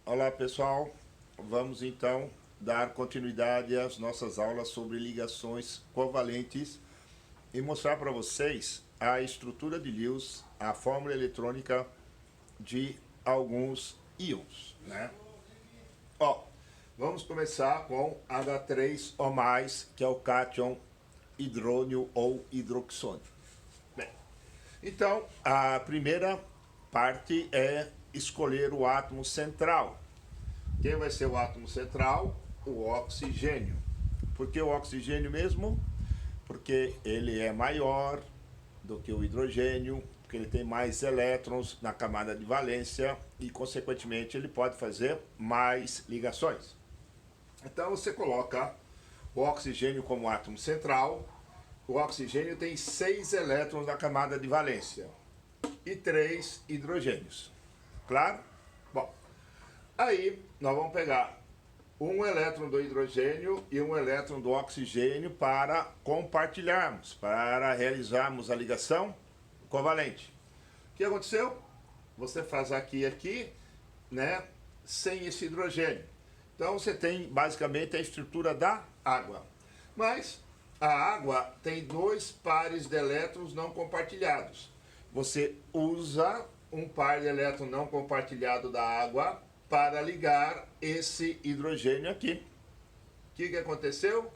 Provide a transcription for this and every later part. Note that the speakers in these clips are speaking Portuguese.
Olá pessoal, vamos então dar continuidade às nossas aulas sobre ligações covalentes e mostrar para vocês a estrutura de Lewis, a fórmula eletrônica de alguns íons, né? Vamos começar com H3 ou mais, que é o cátion hidrônio ou hidroxônio. Bem, então a primeira parte é escolher o átomo central. Quem vai ser o átomo central? O oxigênio. Por que o oxigênio mesmo? Porque ele é maior do que o hidrogênio, porque ele tem mais elétrons na camada de valência e, consequentemente, ele pode fazer mais ligações. Então você coloca o oxigênio como átomo central. O oxigênio tem 6 elétrons na camada de valência e 3 hidrogênios. Claro? Bom, aí nós vamos pegar um elétron do hidrogênio e um elétron do oxigênio para compartilharmos, para realizarmos a ligação covalente. O que aconteceu? Você faz aqui, né, sem esse hidrogênio. Então você tem basicamente a estrutura da água. Mas a água tem 2 pares de elétrons não compartilhados. Você usa um par de elétrons não compartilhado da água para ligar esse hidrogênio aqui. O que aconteceu?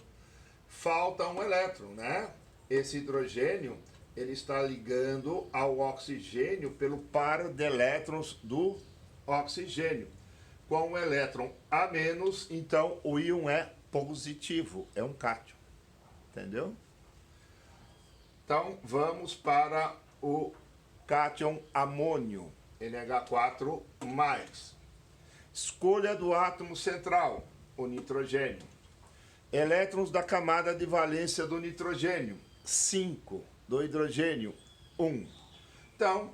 Falta um elétron, né? Esse hidrogênio, ele está ligando ao oxigênio pelo par de elétrons do oxigênio. Com um elétron a menos, então o íon é positivo, é um cátion. Entendeu? Então vamos para o cátion amônio, NH4+. Escolha do átomo central, o nitrogênio. Elétrons da camada de valência do nitrogênio, 5. Do hidrogênio, 1. Então,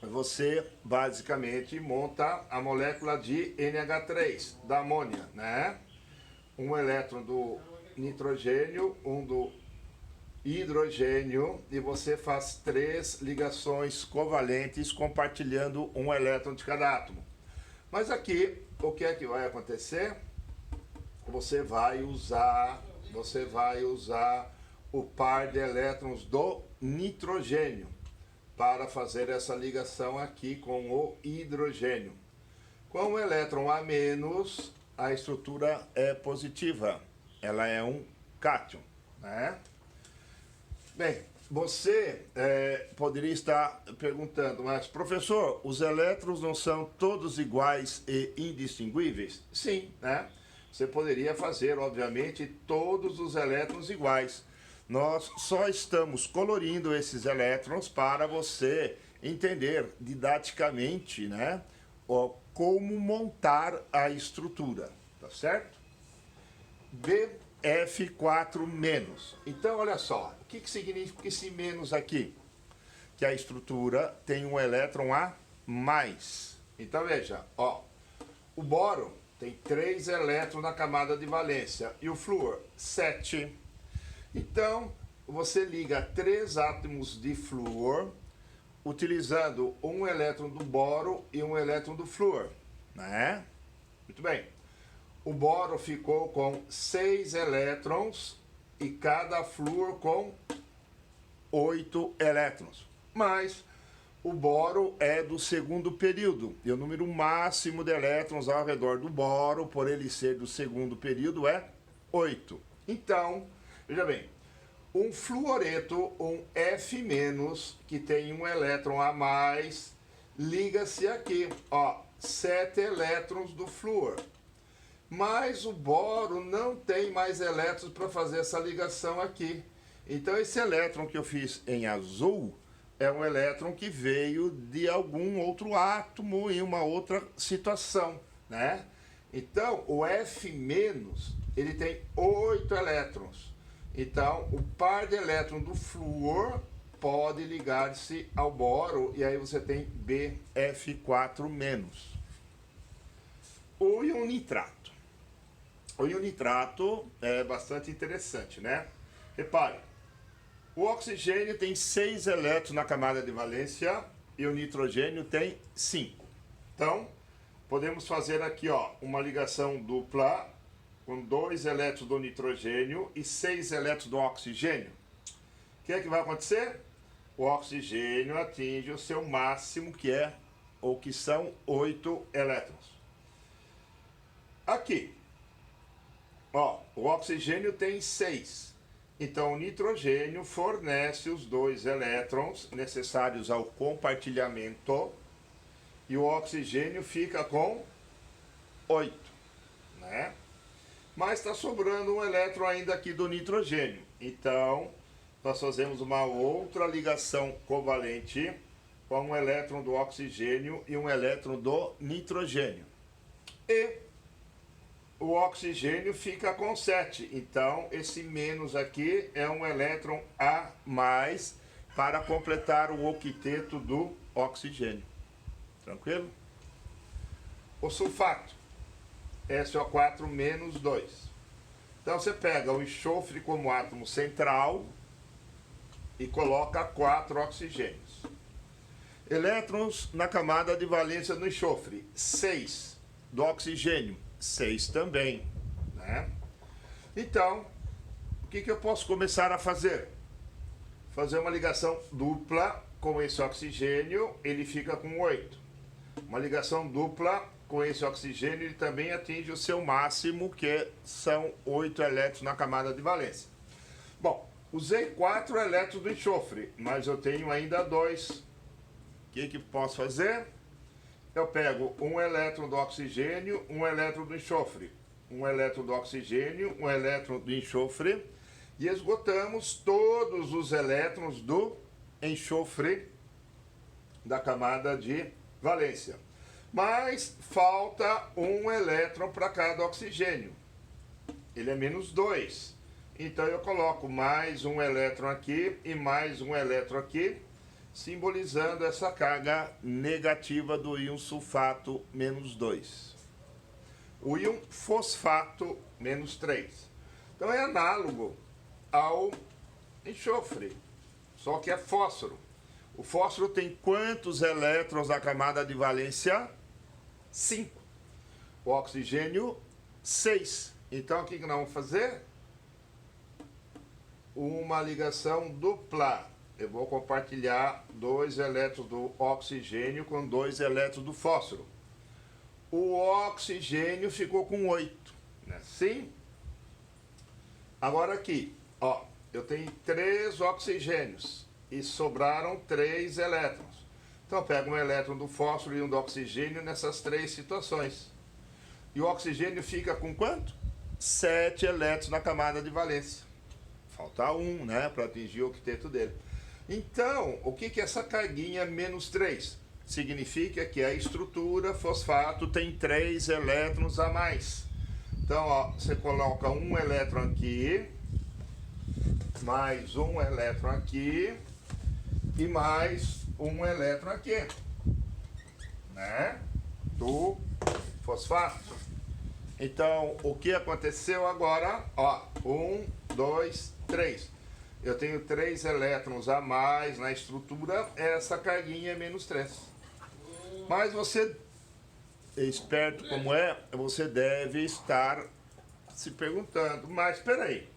você basicamente monta a molécula de NH3, da amônia, né? Um elétron do nitrogênio, um do hidrogênio, e você faz 3 ligações covalentes compartilhando um elétron de cada átomo. Mas aqui, o que é que vai acontecer? Você vai usar o par de elétrons do nitrogênio para fazer essa ligação aqui com o hidrogênio. Com o elétron a menos, a estrutura é positiva. Ela é um cátion, né? Bem, você poderia estar perguntando, mas professor, os elétrons não são todos iguais e indistinguíveis? Sim, né? Você poderia fazer, obviamente, todos os elétrons iguais. Nós só estamos colorindo esses elétrons para você entender didaticamente, né, como montar a estrutura, tá certo? BF4-. Então, olha só, o que significa esse menos aqui? Que a estrutura tem um elétron a mais. Então, veja, ó, o boro tem 3 elétrons na camada de valência e o flúor, 7. Então, você liga 3 átomos de flúor utilizando um elétron do boro e um elétron do flúor, né? Muito bem. O boro ficou com 6 elétrons e cada flúor com 8 elétrons. Mas o boro é do segundo período e o número máximo de elétrons ao redor do boro, por ele ser do segundo período, é 8. Então, veja bem, um fluoreto, um F-, que tem um elétron a mais, liga-se aqui, ó, 7 elétrons do flúor. Mas o boro não tem mais elétrons para fazer essa ligação aqui. Então esse elétron que eu fiz em azul é um elétron que veio de algum outro átomo em uma outra situação, né? Então o F-, ele tem 8 elétrons. Então o par de elétrons do flúor pode ligar-se ao boro e aí você tem BF4-. O íon nitrato. O íon nitrato é bastante interessante, né? Repare, o oxigênio tem 6 elétrons na camada de valência e o nitrogênio tem 5. Então, podemos fazer aqui, ó, uma ligação dupla com 2 elétrons do nitrogênio e 6 elétrons do oxigênio. O que é que vai acontecer? O oxigênio atinge o seu máximo, que é, ou que são 8 elétrons. Aqui, ó, o oxigênio tem 6. Então, o nitrogênio fornece os 2 elétrons necessários ao compartilhamento e o oxigênio fica com 8, né? Mas está sobrando um elétron ainda aqui do nitrogênio. Então, nós fazemos uma outra ligação covalente com um elétron do oxigênio e um elétron do nitrogênio. E o oxigênio fica com 7. Então, esse menos aqui é um elétron a mais para completar o octeto do oxigênio. Tranquilo? O sulfato, SO4 menos 2. Então, você pega o enxofre como átomo central e coloca 4 oxigênios. Elétrons na camada de valência do enxofre, 6. Do oxigênio, 6 também, né? Então, o que eu posso começar a fazer? Fazer uma ligação dupla com esse oxigênio, ele fica com 8. Uma ligação dupla com esse oxigênio, ele também atinge o seu máximo, que são 8 elétrons na camada de valência. Bom, usei 4 elétrons do enxofre, mas eu tenho ainda 2. O que posso fazer? Eu pego um elétron do oxigênio, um elétron do enxofre, um elétron do oxigênio, um elétron do enxofre, e esgotamos todos os elétrons do enxofre da camada de valência. Mas falta um elétron para cada oxigênio. Ele é menos 2. Então eu coloco mais um elétron aqui e mais um elétron aqui, simbolizando essa carga negativa do íon sulfato menos 2. O íon fosfato menos 3. Então é análogo ao enxofre, só que é fósforo. O fósforo tem quantos elétrons na camada de valência? 5. O oxigênio, 6. Então o que nós vamos fazer? Uma ligação dupla. Eu vou compartilhar 2 elétrons do oxigênio com 2 elétrons do fósforo. O oxigênio ficou com 8, né? Sim? Agora aqui, ó, eu tenho 3 oxigênios e sobraram 3 elétrons. Então eu pego um elétron do fósforo e um do oxigênio nessas 3 situações. E o oxigênio fica com quanto? 7 elétrons na camada de valência. Falta 1, né, para atingir o octeto dele. Então, o que é essa carguinha menos 3? Significa que a estrutura fosfato tem 3 elétrons a mais. Então, ó, você coloca um elétron aqui, mais um elétron aqui e mais um elétron aqui, né, do fosfato. Então, o que aconteceu agora? Ó, 1, 2, 3. Eu tenho 3 elétrons a mais na estrutura, essa carguinha é menos 3. Mas você, esperto como é, você deve estar se perguntando, mas espera aí,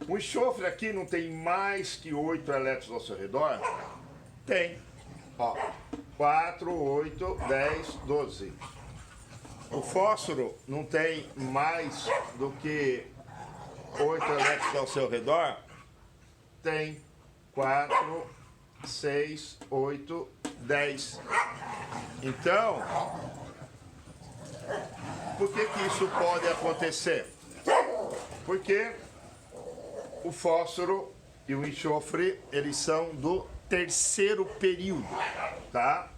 o enxofre aqui não tem mais que 8 elétrons ao seu redor? Tem. Ó, 4, 8, 10, 12. O fósforo não tem mais do que 8 elétrons ao seu redor? Tem. 4, 6, 8, 10. Então, por que isso pode acontecer? Porque o fósforo e o enxofre, eles são do terceiro período, tá?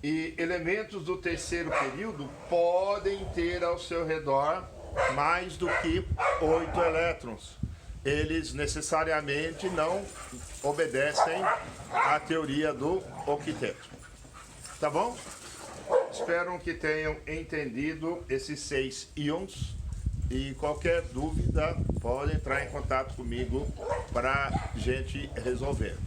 E elementos do terceiro período podem ter ao seu redor mais do que 8 elétrons. Eles necessariamente não obedecem à teoria do octeto. Tá bom? Espero que tenham entendido esses 6 íons. E qualquer dúvida, pode entrar em contato comigo para a gente resolver.